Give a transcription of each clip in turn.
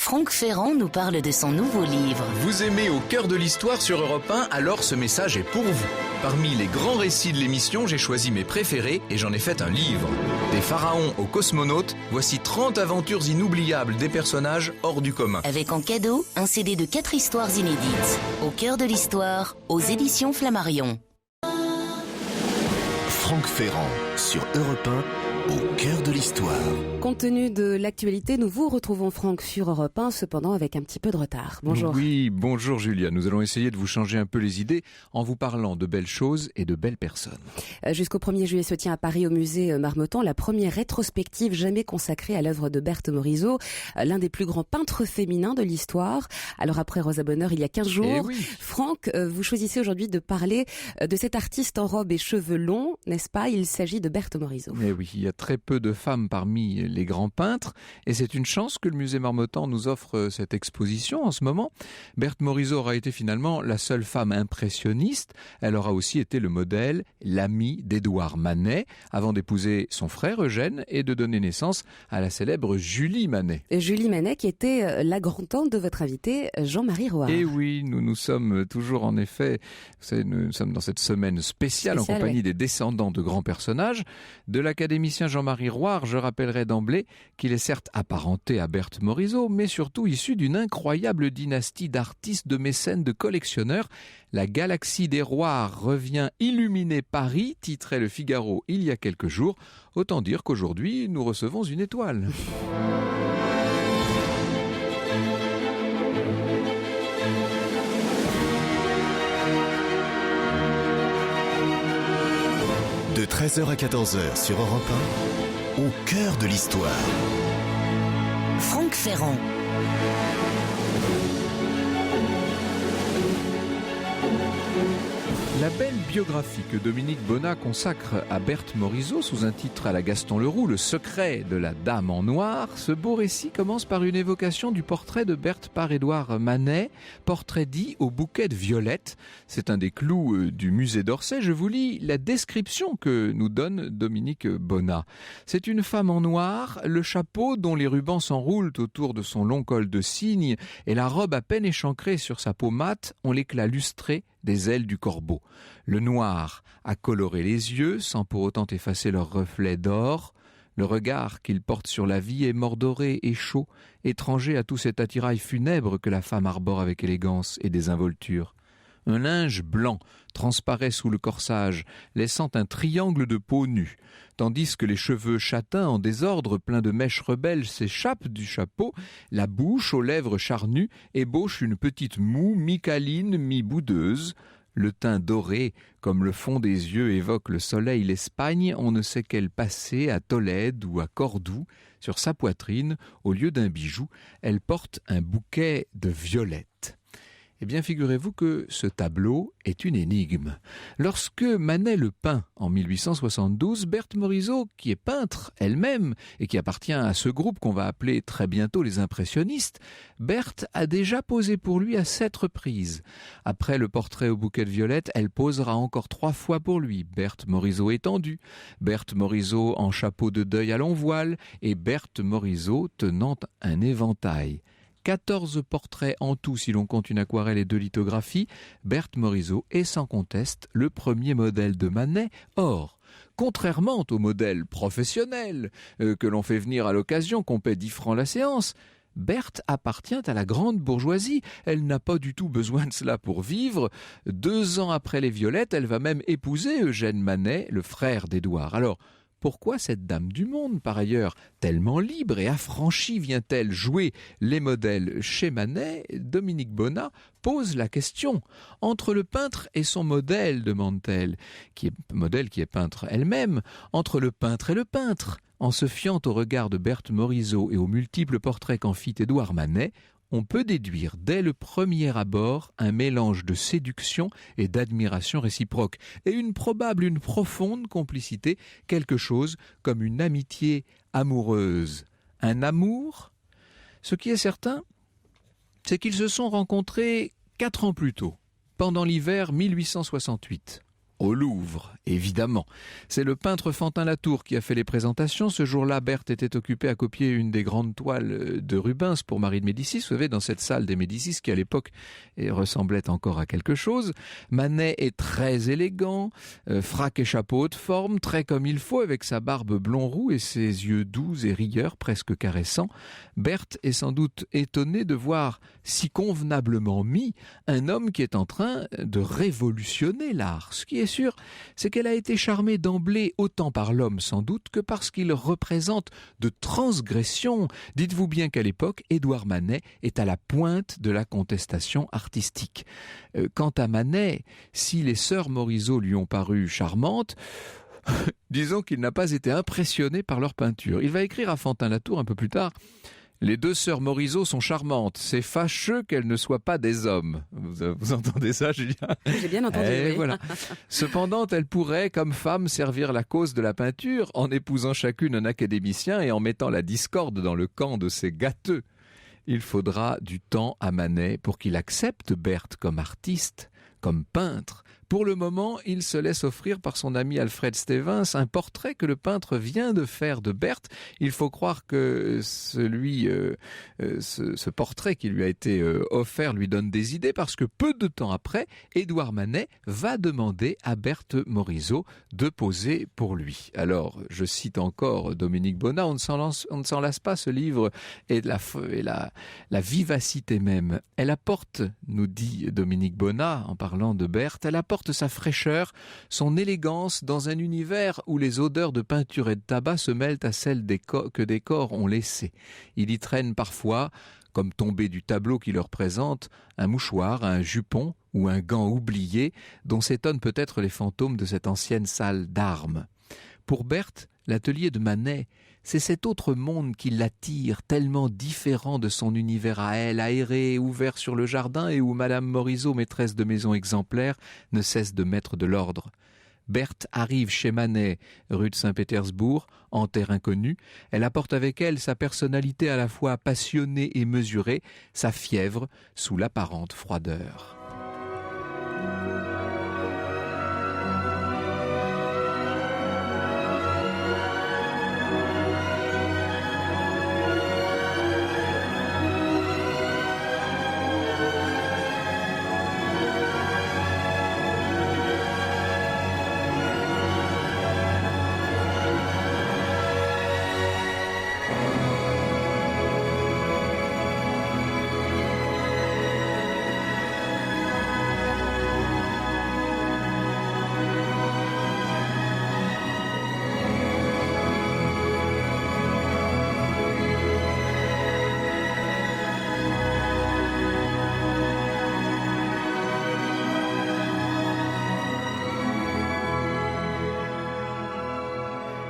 Franck Ferrand nous parle de son nouveau livre. Vous aimez Au cœur de l'histoire sur Europe 1, alors ce message est pour vous. Parmi les grands récits de l'émission, j'ai choisi mes préférés et j'en ai fait un livre. Des pharaons aux cosmonautes, voici 30 aventures inoubliables des personnages hors du commun. Avec en cadeau, un CD de 4 histoires inédites. Au cœur de l'histoire, aux éditions Flammarion. Franck Ferrand sur Europe 1, au cœur de l'histoire. Compte tenu de l'actualité, nous vous retrouvons Franck sur Europe 1, cependant avec un petit peu de retard. Bonjour. Oui, bonjour Julia. Nous allons essayer de vous changer un peu les idées en vous parlant de belles choses et de belles personnes. Jusqu'au 1er juillet se tient à Paris au musée Marmottan la première rétrospective jamais consacrée à l'œuvre de Berthe Morisot, l'un des plus grands peintres féminins de l'histoire. Alors après Rosa Bonheur, il y a 15 jours, oui. Franck, vous choisissez aujourd'hui de parler de cette artiste en robe et cheveux longs, n'est-ce pas? Il s'agit de Berthe Morisot. Mais oui, il y a très peu de femmes parmi les grands peintres et c'est une chance que le musée Marmottan nous offre cette exposition en ce moment. Berthe Morisot aura été finalement la seule femme impressionniste. Elle aura aussi été le modèle, l'amie d'Édouard Manet avant d'épouser son frère Eugène et de donner naissance à la célèbre Julie Manet. Julie Manet qui était la grand-tante de votre invité Jean-Marie Roard. Et oui, nous sommes toujours en effet, vous savez, nous sommes dans cette semaine spéciale en compagnie des descendants de grands personnages. De l'académicien Jean-Marie Roard, je rappellerai d'emblée qu'il est certes apparenté à Berthe Morisot, mais surtout issu d'une incroyable dynastie d'artistes, de mécènes, de collectionneurs. La galaxie des Roard revient illuminer Paris, titrait Le Figaro il y a quelques jours. Autant dire qu'aujourd'hui, nous recevons une étoile. De 13h à 14h sur Europe 1, au cœur de l'histoire. Franck Ferrand. La belle biographie que Dominique Bonnat consacre à Berthe Morisot sous un titre à la Gaston Leroux, Le secret de la dame en noir, ce beau récit commence par une évocation du portrait de Berthe par Édouard Manet, portrait dit au bouquet de violettes. C'est un des clous du musée d'Orsay. Je vous lis la description que nous donne Dominique Bonnat. C'est une femme en noir, le chapeau dont les rubans s'enroulent autour de son long col de cygne et la robe à peine échancrée sur sa peau mate ont l'éclat lustré des ailes du corbeau. Le noir a coloré les yeux sans pour autant effacer leur reflet d'or. Le regard qu'il porte sur la vie est mordoré et chaud, étranger à tout cet attirail funèbre que la femme arbore avec élégance et désinvolture. Un linge blanc transparaît sous le corsage, laissant un triangle de peau nue, tandis que les cheveux châtains en désordre, pleins de mèches rebelles, s'échappent du chapeau. La bouche, aux lèvres charnues, ébauche une petite moue mi-câline, mi-boudeuse. Le teint doré, comme le fond des yeux, évoque le soleil, l'Espagne. On ne sait quel passé à Tolède ou à Cordoue. Sur sa poitrine, au lieu d'un bijou, elle porte un bouquet de violettes. Eh bien, figurez-vous que ce tableau est une énigme. Lorsque Manet le peint en 1872, Berthe Morisot, qui est peintre elle-même et qui appartient à ce groupe qu'on va appeler très bientôt les impressionnistes, Berthe a déjà posé pour lui à 7 reprises. Après le portrait au bouquet de violettes, elle posera encore 3 fois pour lui. Berthe Morisot étendue, Berthe Morisot en chapeau de deuil à long voile et Berthe Morisot tenant un éventail. 14 portraits en tout si l'on compte une aquarelle et 2 lithographies. Berthe Morisot est sans conteste le premier modèle de Manet. Or, contrairement au modèle professionnel que l'on fait venir à l'occasion, qu'on paie 10 francs la séance, Berthe appartient à la grande bourgeoisie. Elle n'a pas du tout besoin de cela pour vivre. 2 ans après les violettes, elle va même épouser Eugène Manet, le frère d'Édouard. Alors, pourquoi cette dame du monde, par ailleurs, tellement libre et affranchie, vient-elle jouer les modèles chez Manet? Dominique Bonnat pose la question. Entre le peintre et son modèle, demande-t-elle, modèle qui est peintre elle-même, entre le peintre et le peintre. En se fiant au regard de Berthe Morisot et aux multiples portraits qu'en fit Édouard Manet, on peut déduire dès le premier abord un mélange de séduction et d'admiration réciproque, et une profonde complicité, quelque chose comme une amitié amoureuse. Un amour? Ce qui est certain, c'est qu'ils se sont rencontrés 4 ans plus tôt, pendant l'hiver 1868. au Louvre, évidemment. C'est le peintre Fantin Latour qui a fait les présentations. Ce jour-là, Berthe était occupée à copier une des grandes toiles de Rubens pour Marie de Médicis. Vous savez, dans cette salle des Médicis qui, à l'époque, ressemblait encore à quelque chose. Manet est très élégant, frac et chapeau haute forme, très comme il faut, avec sa barbe blond-roux et ses yeux doux et rieurs, presque caressants. Berthe est sans doute étonnée de voir si convenablement mis un homme qui est en train de révolutionner l'art. Ce qui est sûr, c'est qu'elle a été charmée d'emblée autant par l'homme sans doute que parce qu'il représente de transgressions. Dites-vous bien qu'à l'époque, Édouard Manet est à la pointe de la contestation artistique. Quant à Manet, si les sœurs Morisot lui ont paru charmantes, disons qu'il n'a pas été impressionné par leur peinture. Il va écrire à Fantin Latour un peu plus tard: les deux sœurs Morisot sont charmantes. C'est fâcheux qu'elles ne soient pas des hommes. Vous entendez ça, Julien? J'ai bien entendu, oui. Voilà. Cependant, elles pourraient, comme femmes, servir la cause de la peinture en épousant chacune un académicien et en mettant la discorde dans le camp de ces gâteux. Il faudra du temps à Manet pour qu'il accepte Berthe comme artiste, comme peintre. Pour le moment, il se laisse offrir par son ami Alfred Stevens un portrait que le peintre vient de faire de Berthe. Il faut croire que ce portrait qui lui a été offert lui donne des idées, parce que peu de temps après, Édouard Manet va demander à Berthe Morisot de poser pour lui. Alors, je cite encore Dominique Bonnat, on ne s'en lasse pas, ce livre, et la vivacité même. Elle apporte, nous dit Dominique Bonnat en parlant de Berthe, elle apporte sa fraîcheur, son élégance dans un univers où les odeurs de peinture et de tabac se mêlent à celles que des corps ont laissées. Il y traîne parfois, comme tombé du tableau qui le représente, un mouchoir, un jupon ou un gant oublié dont s'étonnent peut-être les fantômes de cette ancienne salle d'armes. Pour Berthe, l'atelier de Manet, c'est cet autre monde qui l'attire, tellement différent de son univers à elle, aéré, ouvert sur le jardin, et où Madame Morisot, maîtresse de maison exemplaire, ne cesse de mettre de l'ordre. Berthe arrive chez Manet, rue de Saint-Pétersbourg, en terre inconnue. Elle apporte avec elle sa personnalité à la fois passionnée et mesurée, sa fièvre sous l'apparente froideur.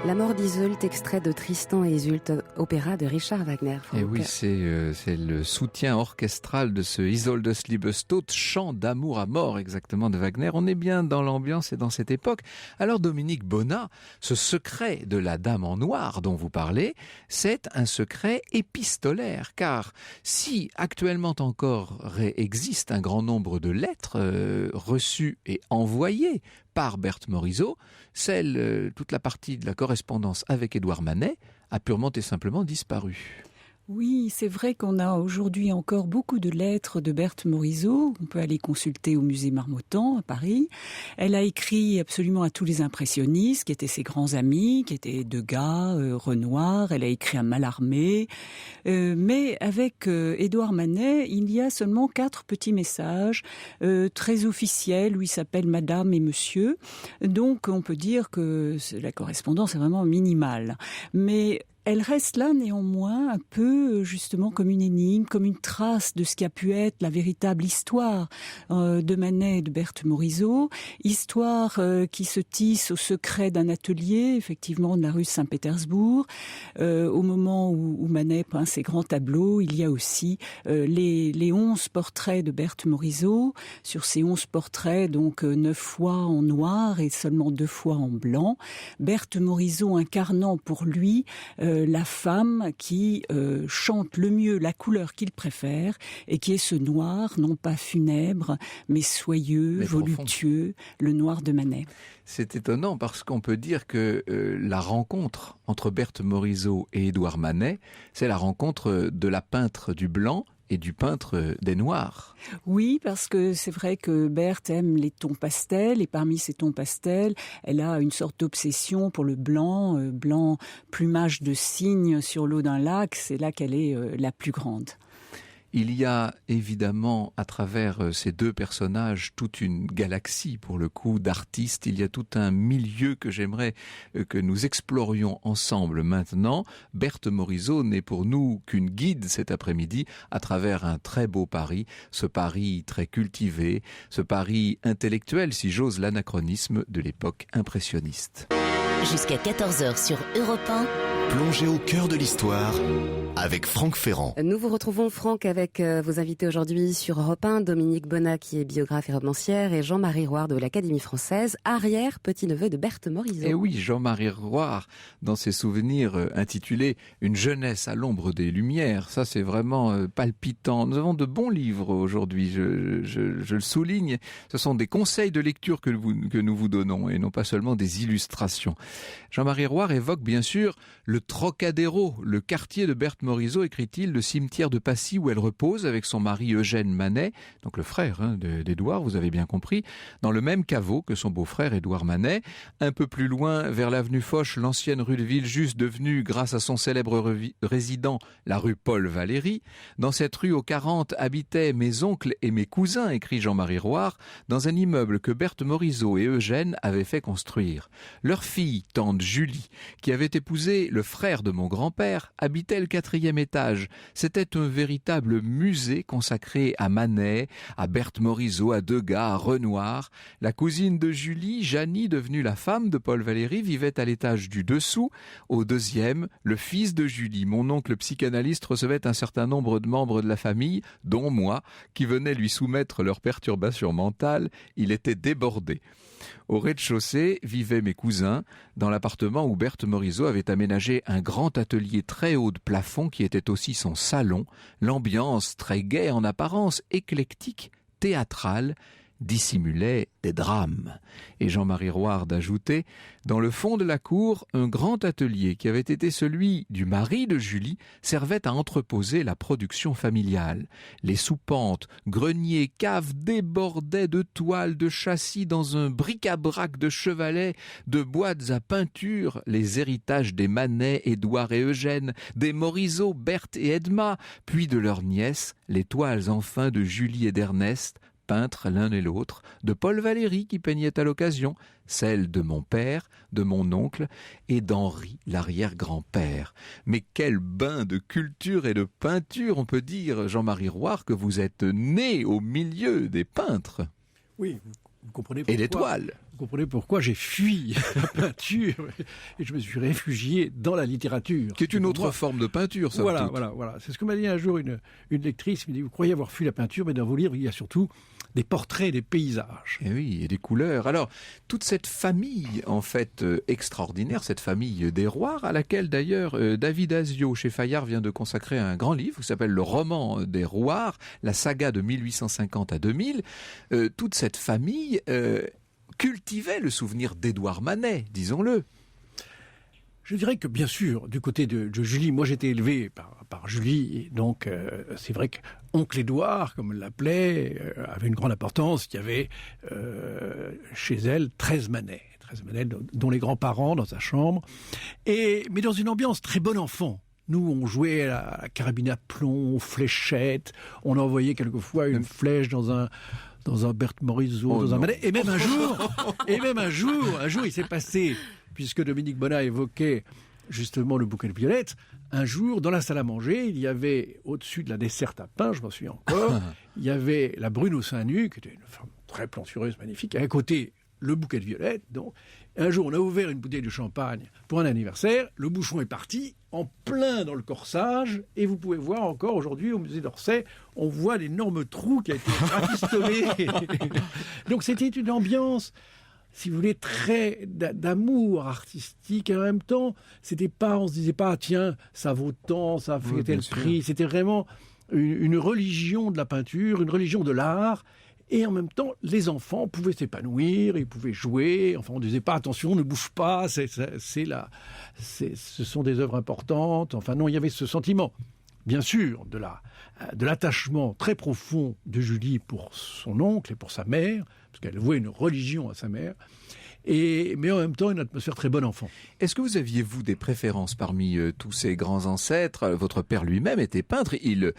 La mort d'Iseult, extrait de Tristan et Iseult, opéra de Richard Wagner. Et oui, c'est le soutien orchestral de ce Isoldes Liebestod, chant d'amour à mort exactement de Wagner. On est bien dans l'ambiance et dans cette époque. Alors Dominique Bonnat, ce secret de la Dame en noir dont vous parlez, c'est un secret épistolaire. Car si actuellement encore existe un grand nombre de lettres reçues et envoyées par Berthe Morisot, toute la partie de la correspondance avec Édouard Manet a purement et simplement disparu. Oui, c'est vrai qu'on a aujourd'hui encore beaucoup de lettres de Berthe Morisot. On peut aller consulter au musée Marmottan à Paris. Elle a écrit absolument à tous les impressionnistes, qui étaient ses grands amis, qui étaient Degas, Renoir. Elle a écrit à Mallarmé. Mais avec Édouard Manet, il y a seulement 4 petits messages très officiels où il s'appelle Madame et Monsieur. Donc on peut dire que la correspondance est vraiment minimale. Mais elle reste là néanmoins un peu justement comme une énigme, comme une trace de ce qui a pu être la véritable histoire de Manet et de Berthe Morisot. Histoire qui se tisse au secret d'un atelier, effectivement de la rue Saint-Pétersbourg. Au moment où Manet peint ses grands tableaux, il y a aussi les 11 portraits de Berthe Morisot. Sur ces 11 portraits, donc 9 fois en noir et seulement 2 fois en blanc. Berthe Morisot incarnant pour lui la femme qui chante le mieux la couleur qu'il préfère et qui est ce noir, non pas funèbre, mais soyeux, voluptueux, le noir de Manet. C'est étonnant parce qu'on peut dire que la rencontre entre Berthe Morisot et Édouard Manet, c'est la rencontre de la peintre du blanc et du peintre des noirs. Oui, parce que c'est vrai que Berthe aime les tons pastels, et parmi ces tons pastels, elle a une sorte d'obsession pour le blanc, blanc plumage de cygne sur l'eau d'un lac, c'est là qu'elle est la plus grande. Il y a évidemment à travers ces deux personnages toute une galaxie pour le coup d'artistes. Il y a tout un milieu que j'aimerais que nous explorions ensemble maintenant. Berthe Morisot n'est pour nous qu'une guide cet après-midi à travers un très beau Paris, ce Paris très cultivé, ce Paris intellectuel si j'ose l'anachronisme de l'époque impressionniste. Jusqu'à 14h sur Europe 1. Plongez au cœur de l'histoire avec Franck Ferrand. Nous vous retrouvons, Franck, avec vos invités aujourd'hui sur Europe 1, Dominique Bonnat, qui est biographe et romancière, et Jean-Marie Roire de l'Académie française, arrière-petit-neveu de Berthe Morisot. Et oui, Jean-Marie Roire, dans ses souvenirs intitulés « Une jeunesse à l'ombre des Lumières », ça c'est vraiment palpitant. Nous avons de bons livres aujourd'hui, je le souligne. Ce sont des conseils de lecture que nous vous donnons, et non pas seulement des illustrations. Jean-Marie Roire évoque bien sûr le Trocadéro, le quartier de Berthe Morisot, écrit-il, le cimetière de Passy où elle repose avec son mari Eugène Manet, donc le frère d'Édouard, vous avez bien compris, dans le même caveau que son beau-frère Édouard Manet. Un peu plus loin, vers l'avenue Foch, l'ancienne rue de Villejuste, devenue, grâce à son célèbre résident, la rue Paul Valéry. Dans cette rue aux 40 habitaient mes oncles et mes cousins, écrit Jean-Marie Roire, dans un immeuble que Berthe Morisot et Eugène avaient fait construire. Leur fille, tante Julie, qui avait épousé le frère de mon grand-père, habitait le 4e étage. C'était un véritable musée consacré à Manet, à Berthe Morisot, à Degas, à Renoir. La cousine de Julie, Janie, devenue la femme de Paul Valéry, vivait à l'étage du dessous. Au 2e, le fils de Julie, mon oncle psychanalyste, recevait un certain nombre de membres de la famille, dont moi, qui venaient lui soumettre leurs perturbations mentales. Il était débordé. Au rez-de-chaussée vivaient mes cousins, dans l'appartement où Berthe Morisot avait aménagé un grand atelier très haut de plafond qui était aussi son salon, l'ambiance très gaie en apparence, éclectique, théâtrale, dissimulait des drames. Et Jean-Marie Roire d'ajouter, dans le fond de la cour, un grand atelier qui avait été celui du mari de Julie servait à entreposer la production familiale. Les soupentes, greniers, caves débordaient de toiles, de châssis dans un bric-à-brac de chevalets, de boîtes à peinture, les héritages des Manet, Édouard et Eugène, des Morisot, Berthe et Edma, puis de leurs nièces, les toiles enfin de Julie et d'Ernest, peintres l'un et l'autre, de Paul Valéry qui peignait à l'occasion, celle de mon père, de mon oncle et d'Henri, l'arrière-grand-père. Mais quel bain de culture et de peinture, on peut dire, Jean-Marie Roire, que vous êtes né au milieu des peintres. Oui, vous comprenez pourquoi. Et des toiles. Vous comprenez pourquoi j'ai fui la peinture et je me suis réfugié dans la littérature. Qui est une autre forme de peinture, ça. Voilà. C'est ce que m'a dit un jour une lectrice. Elle m'a dit, vous croyez avoir fui la peinture, mais dans vos livres, il y a surtout des portraits, des paysages. Et oui, et des couleurs. Alors, toute cette famille, en fait, extraordinaire, cette famille des Roire, à laquelle d'ailleurs David Asio, chez Fayard, vient de consacrer un grand livre qui s'appelle Le roman des Roire, la saga de 1850 à 2000, toute cette famille cultivait le souvenir d'Édouard Manet, disons-le. Je dirais que bien sûr, du côté de Julie, moi j'étais élevé par Julie, et donc c'est vrai qu'oncle Édouard, comme elle l'appelait, avait une grande importance. Il y avait chez elle 13 Manet, dont les grands-parents dans sa chambre, mais dans une ambiance très bon enfant. Nous, on jouait à la carabine à plomb, aux fléchettes, on envoyait quelquefois une flèche dans un Berthe Morisot, dans un Manet, et même un jour, il s'est passé, puisque Dominique Bonnat évoquait justement le bouquet de violettes, un jour, dans la salle à manger, il y avait, au-dessus de la desserte à pain, je m'en souviens encore, il y avait la brune au sein nu, qui était une femme très plantureuse, magnifique, et à côté, le bouquet de violettes. Donc, un jour, on a ouvert une bouteille de champagne pour un anniversaire, le bouchon est parti, en plein dans le corsage, et vous pouvez voir encore aujourd'hui au musée d'Orsay, on voit l'énorme trou qui a été rafistolé. Donc c'était une ambiance si vous voulez, très d'amour artistique, et en même temps, on se disait pas, tiens, ça vaut tant, ça fait tel prix. C'était vraiment une religion de la peinture, une religion de l'art. Et en même temps, les enfants pouvaient s'épanouir, ils pouvaient jouer. Enfin, on ne disait pas, attention, ne bouge pas, ce sont des œuvres importantes. Enfin, non, il y avait ce sentiment, bien sûr, de l'attachement très profond de Julie pour son oncle et pour sa mère, parce qu'elle vouait une religion à sa mère, mais en même temps une atmosphère très bon enfant. Est-ce que vous aviez, vous, des préférences parmi tous ces grands ancêtres? Votre père lui-même était peintre, il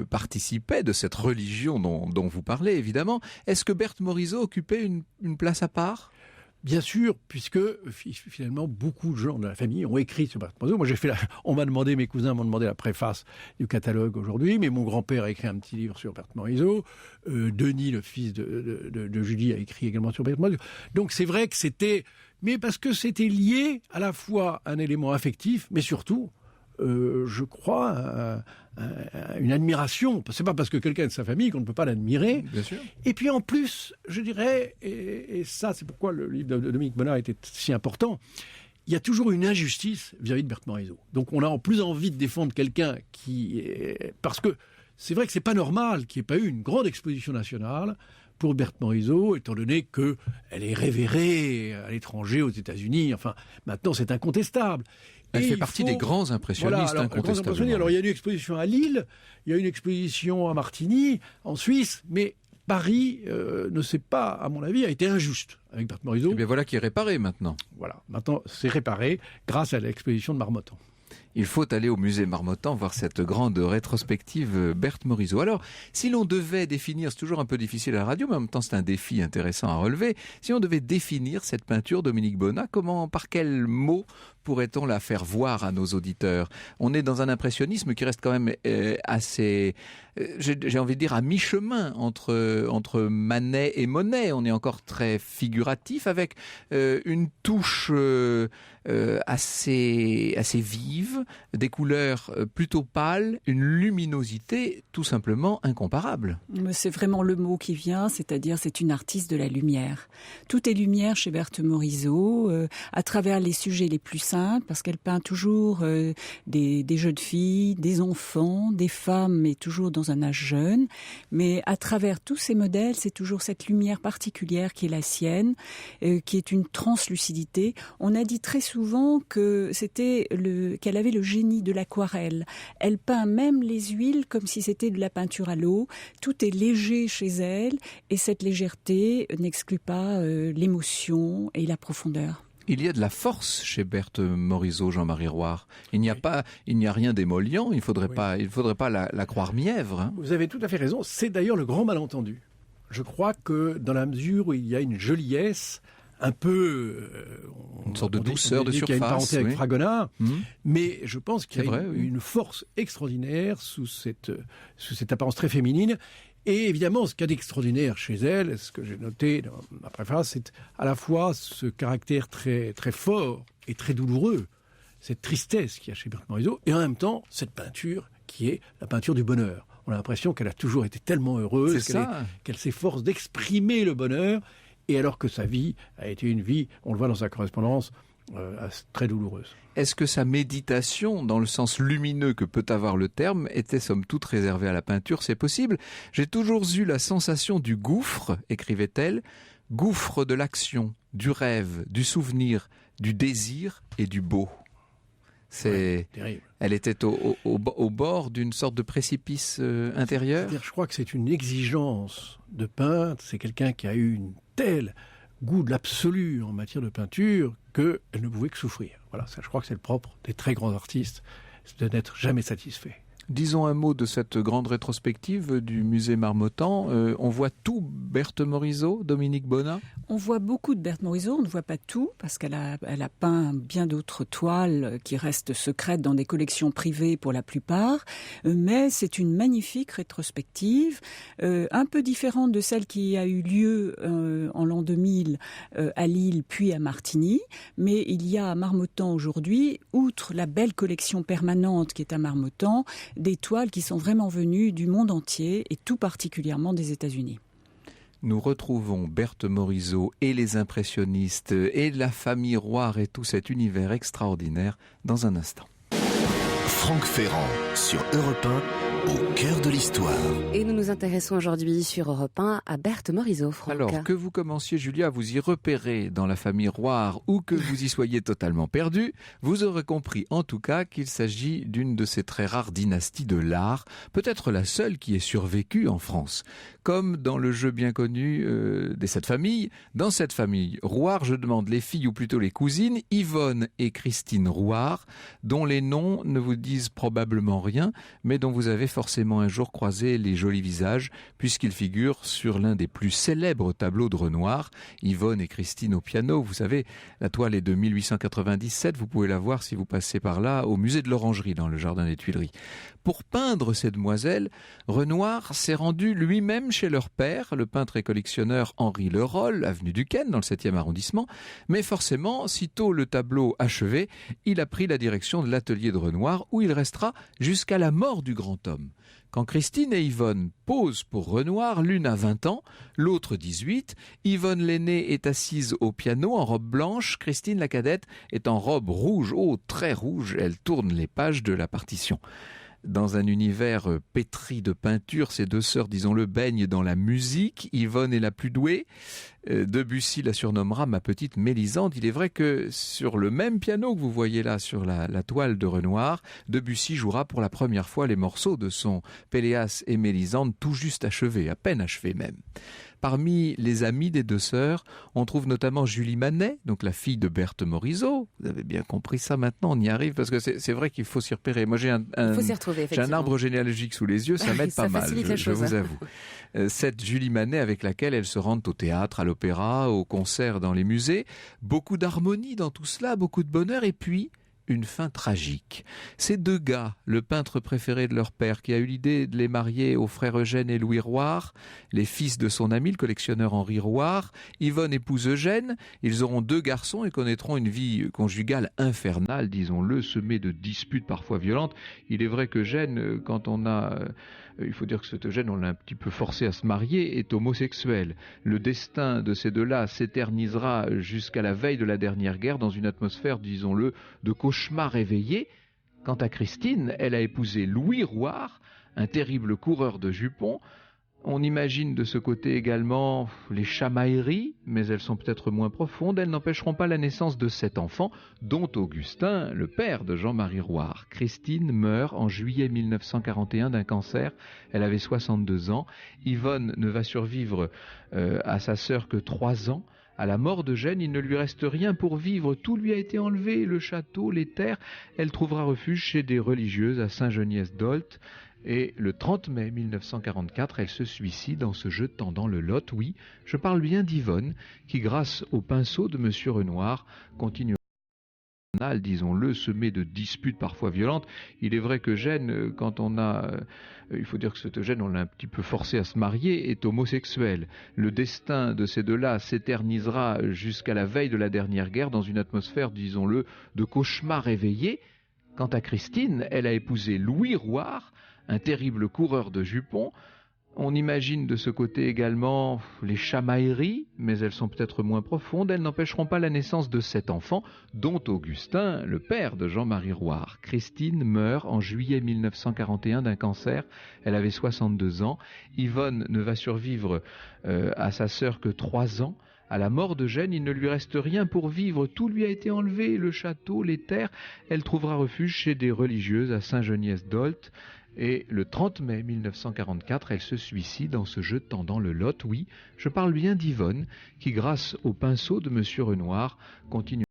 participait de cette religion dont vous parlez, évidemment. Est-ce que Berthe Morisot occupait une place à part? Bien sûr, puisque finalement beaucoup de gens de la famille ont écrit sur Berthe Morisot. Moi, mes cousins m'ont demandé la préface du catalogue aujourd'hui, mais mon grand-père a écrit un petit livre sur Berthe Morisot. Denis, le fils de Julie, a écrit également sur Berthe Morisot. Donc c'est vrai que mais parce que c'était lié à la fois à un élément affectif, mais surtout, je crois, une admiration. C'est pas parce que quelqu'un est de sa famille qu'on ne peut pas l'admirer. Bien sûr. Et puis en plus, je dirais, et ça c'est pourquoi le livre de Dominique Bonnat était si important, il y a toujours une injustice vis-à-vis de Berthe Morisot. Donc on a en plus envie de défendre quelqu'un parce que c'est vrai que c'est pas normal qu'il n'y ait pas eu une grande exposition nationale pour Berthe Morisot, étant donné qu'elle est révérée à l'étranger, aux États-Unis. Enfin, maintenant c'est incontestable. Elle fait partie des grands impressionnistes, incontestablement. Alors, il y a une exposition à Lille, il y a une exposition à Martigny, en Suisse, mais Paris ne s'est pas, à mon avis, a été injuste avec Berthe Morisot. Et bien voilà qui est réparé maintenant. Voilà, maintenant c'est réparé grâce à l'exposition de Marmottan. Il faut aller au musée Marmottan voir cette grande rétrospective Berthe Morisot. Alors, si l'on devait définir, c'est toujours un peu difficile à la radio, mais en même temps c'est un défi intéressant à relever, si on devait définir cette peinture Dominique Bonnat, par quel mot pourrait-on la faire voir à nos auditeurs? On est dans un impressionnisme qui reste quand même assez, j'ai envie de dire, à mi-chemin entre Manet et Monet. On est encore très figuratif avec une touche assez vive, des couleurs plutôt pâles, une luminosité tout simplement incomparable. C'est vraiment le mot qui vient, c'est-à-dire c'est une artiste de la lumière. Tout est lumière chez Berthe Morisot, à travers les sujets les plus simples, parce qu'elle peint toujours des jeunes filles, des enfants, des femmes, mais toujours dans un âge jeune. Mais à travers tous ces modèles, c'est toujours cette lumière particulière qui est la sienne, qui est une translucidité. On a dit très souvent que qu'elle avait le génie de l'aquarelle. Elle peint même les huiles comme si c'était de la peinture à l'eau. Tout est léger chez elle et cette légèreté n'exclut pas l'émotion et la profondeur. Il y a de la force chez Berthe Morisot, Jean-Marie Roire. Il n'y a rien d'émollient. Il faudrait pas la croire mièvre. Hein. Vous avez tout à fait raison. C'est d'ailleurs le grand malentendu. Je crois que dans la mesure où il y a une joliesse, un peu une sorte de douceur de surface. Il y a une parenté avec Fragonard, mais je pense qu'il y a une force extraordinaire sous cette apparence très féminine. Et évidemment, ce qu'il y a d'extraordinaire chez elle, ce que j'ai noté dans ma préface, c'est à la fois ce caractère très, très fort et très douloureux, cette tristesse qu'il y a chez Berthe Morisot, et en même temps, cette peinture qui est la peinture du bonheur. On a l'impression qu'elle a toujours été tellement heureuse, qu'elle s'efforce d'exprimer le bonheur, et alors que sa vie a été une vie, on le voit dans sa correspondance, très douloureuse. Est-ce que sa méditation, dans le sens lumineux que peut avoir le terme, était somme toute réservée à la peinture? C'est possible. J'ai toujours eu la sensation du gouffre, écrivait-elle, gouffre de l'action, du rêve, du souvenir, du désir et du beau. Terrible. Elle était au bord d'une sorte de précipice intérieur. Je crois que c'est une exigence de peintre. C'est quelqu'un qui a eu une telle goût de l'absolu en matière de peinture qu'elle ne pouvait que souffrir. Voilà, ça, je crois que c'est le propre des très grands artistes, c'est de n'être jamais satisfait. Disons un mot de cette grande rétrospective du musée Marmottan. On voit tout Berthe Morisot, Dominique Bonnat? On voit beaucoup de Berthe Morisot, on ne voit pas tout, parce qu'elle a peint bien d'autres toiles qui restent secrètes dans des collections privées pour la plupart, mais c'est une magnifique rétrospective, un peu différente de celle qui a eu lieu en l'an 2000 à Lille puis à Martigny, mais il y a à Marmottan aujourd'hui, outre la belle collection permanente qui est à Marmottan, des toiles qui sont vraiment venues du monde entier et tout particulièrement des États-Unis. Nous retrouvons Berthe Morisot et les impressionnistes et la famille Roire et tout cet univers extraordinaire dans un instant. Franck Ferrand sur Europe 1, au cœur de l'histoire. Et nous nous intéressons aujourd'hui sur Europe 1 à Berthe Morisot, Franck. Alors, que vous commenciez, Julia, à vous y repérer dans la famille Roire ou que vous y soyez totalement perdu, vous aurez compris en tout cas qu'il s'agit d'une de ces très rares dynasties de l'art, peut-être la seule qui ait survécu en France. Comme dans le jeu bien connu des 7 familles, dans cette famille Roire, je demande les filles ou plutôt les cousines, Yvonne et Christine Roire, dont les noms ne vous disent probablement rien, mais dont vous avez forcément un jour croisé les jolis visages, puisqu'ils figurent sur l'un des plus célèbres tableaux de Renoir, Yvonne et Christine au piano. Vous savez, la toile est de 1897, vous pouvez la voir si vous passez par là, au musée de l'Orangerie, dans le jardin des Tuileries. Pour peindre ces demoiselles, Renoir s'est rendu lui-même chez leur père, le peintre et collectionneur Henri Leroll, avenue Duquesne, dans le 7e arrondissement, mais forcément, sitôt le tableau achevé, il a pris la direction de l'atelier de Renoir, où il restera jusqu'à la mort du grand homme. Quand Christine et Yvonne posent pour Renoir, l'une a 20 ans, l'autre 18, Yvonne l'aînée est assise au piano en robe blanche, Christine la cadette est en robe rouge, très rouge, elle tourne les pages de la partition. Dans un univers pétri de peinture, ces deux sœurs, disons-le, baignent dans la musique. Yvonne est la plus douée. Debussy la surnommera ma petite Mélisande. Il est vrai que sur le même piano que vous voyez là sur la toile de Renoir, Debussy jouera pour la première fois les morceaux de son Péléas et Mélisande tout juste achevés, à peine achevés même. Parmi les amis des deux sœurs, on trouve notamment Julie Manet, donc la fille de Berthe Morisot. Vous avez bien compris ça maintenant, on y arrive, parce que c'est vrai qu'il faut s'y repérer. Moi, j'ai un arbre généalogique sous les yeux, ça m'aide pas mal, je vous avoue. Cette Julie Manet avec laquelle elles se rendent au théâtre, à l'opéra, au concert, dans les musées. Beaucoup d'harmonie dans tout cela, beaucoup de bonheur, et puis une fin tragique. Ces deux gars, le peintre préféré de leur père, qui a eu l'idée de les marier aux frères Eugène et Louis Roire, les fils de son ami, le collectionneur Henri Roire. Yvonne épouse Eugène, ils auront 2 garçons et connaîtront une vie conjugale infernale, disons-le, semée de disputes parfois violentes. Il est vrai qu'Eugène, quand on a... il faut dire que cet Eugène, on l'a un petit peu forcé à se marier, est homosexuel. Le destin de ces deux-là s'éternisera jusqu'à la veille de la dernière guerre dans une atmosphère, disons-le, de cauchemar éveillé. Quant à Christine, elle a épousé Louis Roire, un terrible coureur de jupons. On imagine de ce côté également les chamailleries, mais elles sont peut-être moins profondes. Elles n'empêcheront pas la naissance de 7 enfants, dont Augustin, le père de Jean-Marie Roire. Christine meurt en juillet 1941 d'un cancer. Elle avait 62 ans. Yvonne ne va survivre à sa sœur que 3 ans. À la mort d'Eugène, il ne lui reste rien pour vivre. Tout lui a été enlevé, le château, les terres. Elle trouvera refuge chez des religieuses à Saint-Geniès-d'Olt. Et le 30 mai 1944, elle se suicide en se jetant dans le Lot. Oui, je parle bien d'Yvonne, qui grâce au pinceau de Monsieur Renoir, continue, disons-le, semé de disputes parfois violentes. Il est vrai qu'Eugène, quand on a... il faut dire que cet Eugène, on l'a un petit peu forcé à se marier, est homosexuel. Le destin de ces deux-là s'éternisera jusqu'à la veille de la dernière guerre dans une atmosphère, disons-le, de cauchemar éveillé. Quant à Christine, elle a épousé Louis Roire, un terrible coureur de jupons. On imagine de ce côté également les chamailleries, mais elles sont peut-être moins profondes. Elles n'empêcheront pas la naissance de 7 enfants, dont Augustin, le père de Jean-Marie Roire. Christine meurt en juillet 1941 d'un cancer. Elle avait 62 ans. Yvonne ne va survivre à sa sœur que 3 ans. À la mort d'Eugène, il ne lui reste rien pour vivre. Tout lui a été enlevé, le château, les terres. Elle trouvera refuge chez des religieuses à Saint-Geniès-d'Olt. Et le 30 mai 1944, elle se suicide en se jetant dans le Lot. Oui, je parle bien d'Yvonne, qui grâce au pinceau de Monsieur Renoir, continue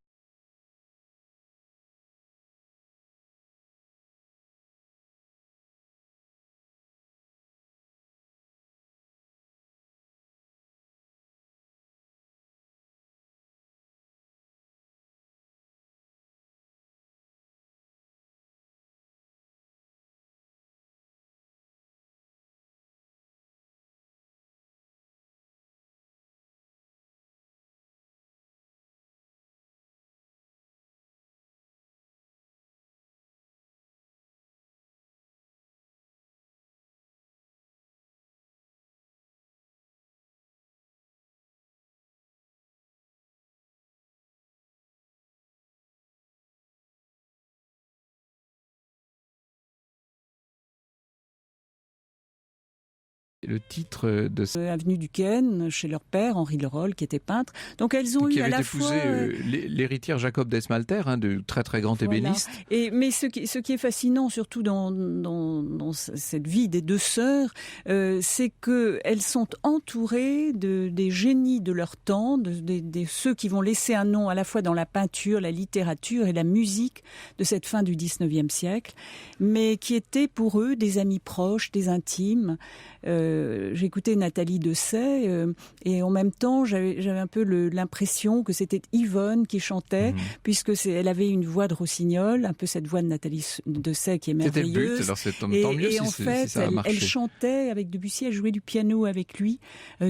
Le titre de Avenue du Ken, chez leur père, Henri Leroll, qui était peintre. Donc elles ont eu à la fois... Qui avait épousé l'héritière Jacob d'Esmalter, de très très grand ébéniste. Mais ce qui est fascinant, surtout dans cette vie des deux sœurs, c'est qu'elles sont entourées des génies de leur temps, de ceux qui vont laisser un nom à la fois dans la peinture, la littérature et la musique de cette fin du 19e siècle, mais qui étaient pour eux des amis proches, des intimes. J'écoutais Nathalie Dessay et en même temps j'avais un peu l'impression que c'était Yvonne qui chantait, puisque elle avait une voix de rossignol, un peu cette voix de Nathalie Dessay qui est merveilleuse. C'était le but, alors c'est tant mieux si ça a marché. Elle chantait avec Debussy, elle jouait du piano avec lui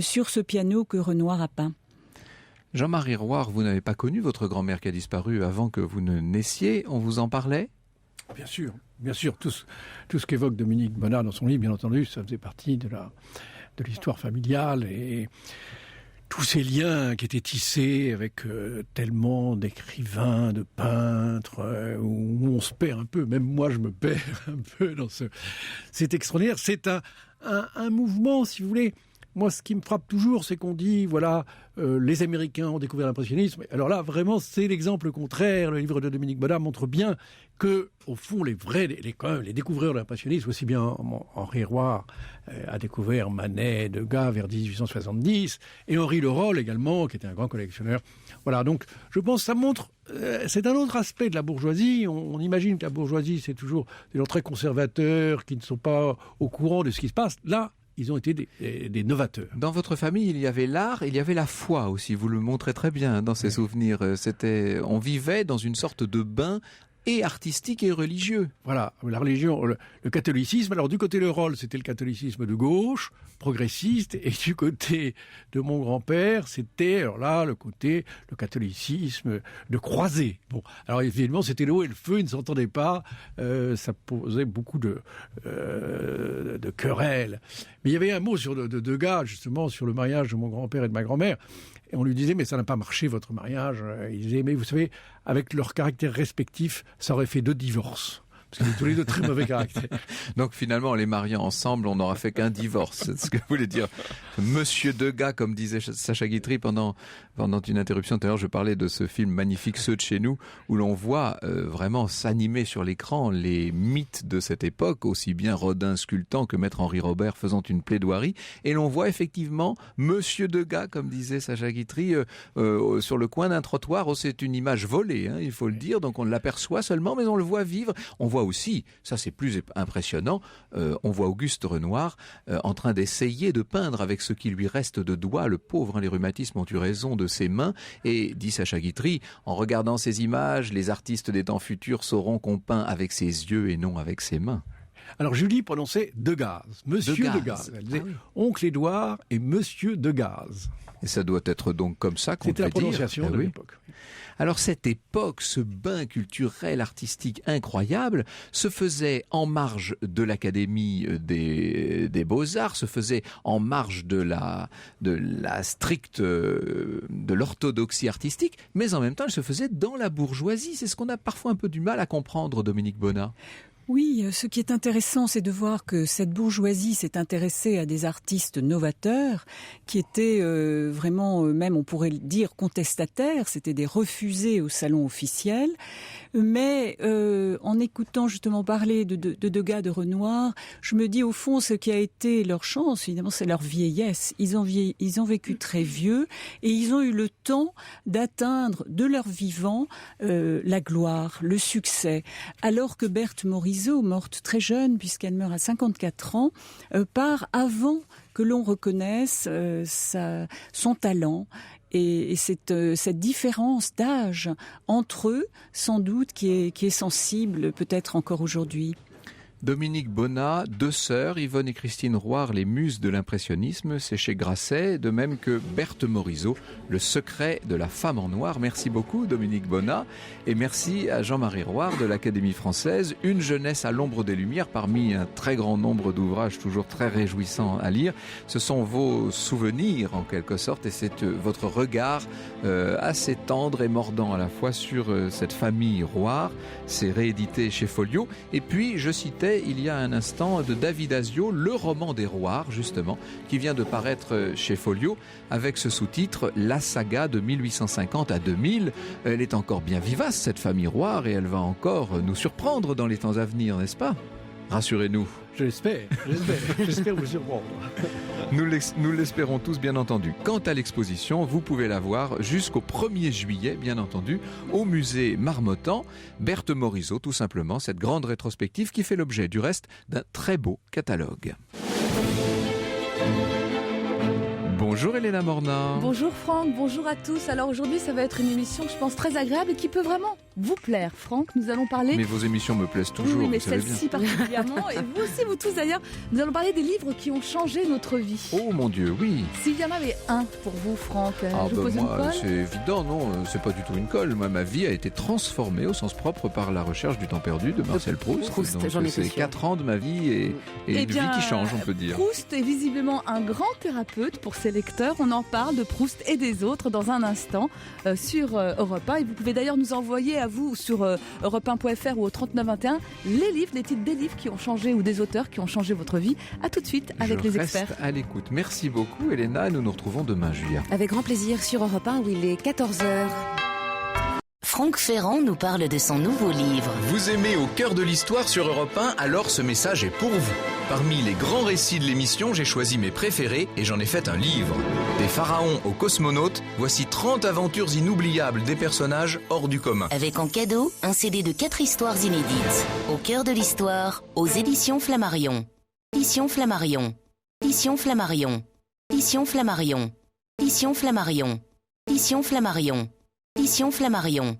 sur ce piano que Renoir a peint. Jean-Marie Roire, vous n'avez pas connu votre grand-mère qui a disparu avant que vous ne naissiez, on vous en parlait ? Bien sûr, tout ce qu'évoque Dominique Bonnat dans son livre, bien entendu, ça faisait partie de l'histoire familiale et tous ces liens qui étaient tissés avec tellement d'écrivains, de peintres, où on se perd un peu, même moi je me perds un peu dans c'est extraordinaire, c'est un mouvement, si vous voulez. Moi, ce qui me frappe toujours, c'est qu'on dit, voilà, les Américains ont découvert l'impressionnisme. Alors là, vraiment, c'est l'exemple contraire. Le livre de Dominique Bonnat montre bien que, au fond, les découvreurs de l'impressionnisme, aussi bien Henri Roire a découvert Manet, Degas vers 1870, et Henri Leroll également, qui était un grand collectionneur. Voilà, donc je pense que ça montre, c'est un autre aspect de la bourgeoisie. On imagine que la bourgeoisie, c'est toujours des gens très conservateurs, qui ne sont pas au courant de ce qui se passe. Là, ils ont été des novateurs. Dans votre famille, il y avait l'art, il y avait la foi aussi. Vous le montrez très bien dans ces souvenirs. On vivait dans une sorte de bain et artistique et religieux. Voilà, la religion, le catholicisme. Alors du côté de Leroll, c'était le catholicisme de gauche, progressiste, et du côté de mon grand-père, c'était le catholicisme de croisé. Bon, alors évidemment, c'était l'eau et le feu, ils ne s'entendaient pas, ça posait beaucoup de querelles. Mais il y avait un mot de Degas, justement, sur le mariage de mon grand-père et de ma grand-mère. Et on lui disait, mais ça n'a pas marché, votre mariage. Il disait, mais vous savez, avec leur caractère respectif, ça aurait fait 2 divorces. Parce qu'ils ont tous les deux très mauvais caractère. Donc finalement, en les mariant ensemble, on n'aura fait qu'un divorce. C'est ce que vous voulez dire. Monsieur Degas, comme disait Sacha Guitry pendant une interruption tout à l'heure, je parlais de ce film magnifique, Ceux de chez nous, où l'on voit vraiment s'animer sur l'écran les mythes de cette époque, aussi bien Rodin sculptant que Maître Henri Robert faisant une plaidoirie. Et l'on voit effectivement Monsieur Degas, comme disait Sacha Guitry, sur le coin d'un trottoir. Oh, c'est une image volée, hein, il faut le dire. Donc on l'aperçoit seulement, mais on le voit vivre. On voit aussi, ça c'est plus impressionnant, on voit Auguste Renoir en train d'essayer de peindre avec ce qui lui reste de doigts, le pauvre, les rhumatismes ont eu raison de ses mains, et dit Sacha Guitry, en regardant ces images, les artistes des temps futurs sauront qu'on peint avec ses yeux et non avec ses mains. Alors Julie prononçait Degas, Monsieur Degas. Elle disait Oncle Édouard et Monsieur Degas. Et ça doit être donc comme ça qu'on peut dire. C'était la prononciation de l'époque. Alors cette époque, ce bain culturel, artistique incroyable, se faisait en marge de l'Académie des Beaux-Arts, se faisait en marge de la stricte, de l'orthodoxie artistique, mais en même temps, elle se faisait dans la bourgeoisie. C'est ce qu'on a parfois un peu du mal à comprendre, Dominique Bonnat. Oui, ce qui est intéressant, c'est de voir que cette bourgeoisie s'est intéressée à des artistes novateurs qui étaient vraiment, même on pourrait le dire, contestataires. C'était des refusés au salon officiel. Mais en écoutant justement parler de Degas, de Renoir, je me dis au fond ce qui a été leur chance, évidemment, c'est leur vieillesse. Ils ont vécu très vieux et ils ont eu le temps d'atteindre de leur vivant la gloire, le succès. Alors que Berthe Morisot, morte très jeune puisqu'elle meurt à 54 ans, part avant que l'on reconnaisse son talent. Et cette différence d'âge entre eux, sans doute, qui est sensible peut-être encore aujourd'hui. Dominique Bonnat, 2 sœurs, Yvonne et Christine Roire, les muses de l'impressionnisme, c'est chez Grasset, de même que Berthe Morisot, le secret de la femme en noir. Merci beaucoup Dominique Bonnat et merci à Jean-Marie Roire de l'Académie française. Une jeunesse à l'ombre des lumières parmi un très grand nombre d'ouvrages toujours très réjouissants à lire. Ce sont vos souvenirs en quelque sorte et c'est votre regard assez tendre et mordant à la fois sur cette famille Roire. C'est réédité chez Folio. Et puis je citais parlait il y a un instant de David Asio, Le roman des Roirs, justement, qui vient de paraître chez Folio, avec ce sous-titre « La saga de 1850 à 2000 ». Elle est encore bien vivace, cette famille Roir, et elle va encore nous surprendre dans les temps à venir, n'est-ce pas ? Rassurez-nous. J'espère vous surprendre. Nous l'espérons tous, bien entendu. Quant à l'exposition, vous pouvez la voir jusqu'au 1er juillet, bien entendu, au musée Marmottan. Berthe Morisot, tout simplement, cette grande rétrospective qui fait l'objet, du reste, d'un très beau catalogue. Bonjour Elena Morna. Bonjour Franck, bonjour à tous. Alors aujourd'hui, ça va être une émission, je pense, très agréable et qui peut vraiment vous plaire. Franck, nous allons parler... Mais vos émissions me plaisent toujours, oui, mais vous savez celle-ci bien. particulièrement, et vous aussi, vous tous d'ailleurs, nous allons parler des livres qui ont changé notre vie. Oh mon Dieu, oui. S'il y en avait un pour vous, Franck, je vous pose une moi, colle. c'est évident, non, c'est pas du tout une colle. Moi, ma vie a été transformée au sens propre par la recherche du temps perdu de Marcel Proust. Donc, j'en étais c'est sûre. 4 ans de ma vie et une vie qui change, on peut dire. Proust est visiblement un grand thérapeute pour ses lecteurs. On en parle de Proust et des autres dans un instant sur Europe 1. Et vous pouvez d'ailleurs nous envoyer à vous sur europe1.fr ou au 3921 les livres, les titres des livres qui ont changé ou des auteurs qui ont changé votre vie. À tout de suite avec les experts. Je reste à l'écoute. Merci beaucoup Elena. Nous nous retrouvons demain, Julia. Avec grand plaisir sur Europe 1 où il est 14h. Franck Ferrand nous parle de son nouveau livre. Vous aimez Au cœur de l'histoire sur Europe 1, alors ce message est pour vous. Parmi les grands récits de l'émission, j'ai choisi mes préférés et j'en ai fait un livre. Des pharaons aux cosmonautes, voici 30 aventures inoubliables des personnages hors du commun. Avec en cadeau, un CD de 4 histoires inédites. Au cœur de l'histoire, aux éditions Flammarion. Éditions Flammarion. Éditions Flammarion. Éditions Flammarion. Éditions Flammarion. Éditions Flammarion. Éditions Flammarion.